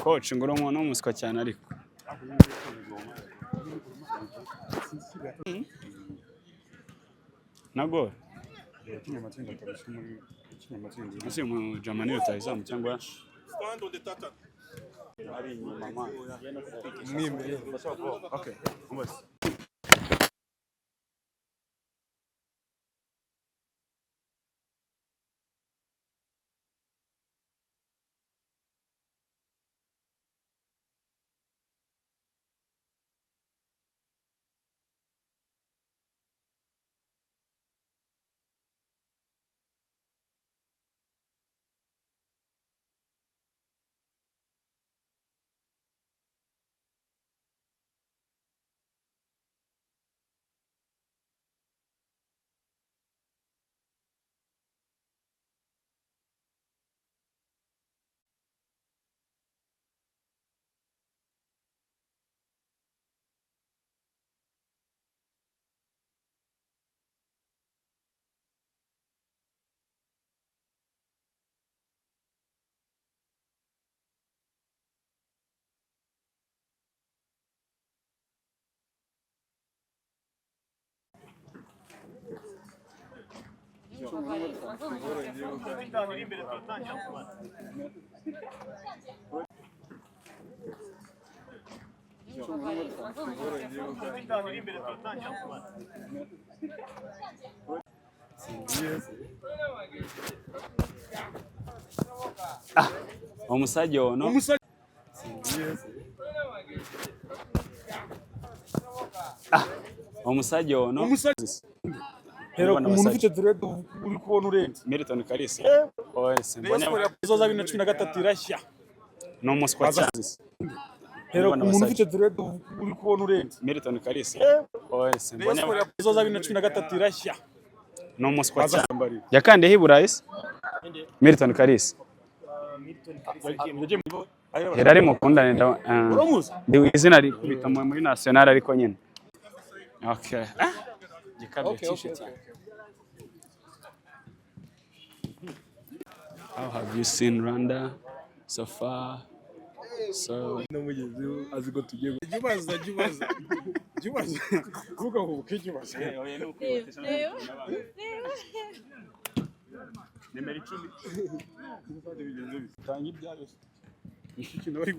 Coach ngoro umuntu umuswa cyane ariko. Nago. Ese mu Germany utayizamu cyangwa ari mama. Okay. Omusajja ono omusajja ono Hero umuntu ufite dread uri kubona urenze Milton Kalisa oese mbonye abazoza 2013 irashya no muswa cyane Hero umuntu ufite dread uri kubona urenze Milton Kalisa oese mbonye abazoza 2013 irashya no muswa cyane yakande hiburayise Milton Kalisa Hera ari mukundane ndi izina rikubita muri national ariko nyine okay How have you seen Rwanda so far? So no mugezi aziko tugiye jubaza vuga ngo kijubaza Nimero 10 tangi byaro iki kintu bari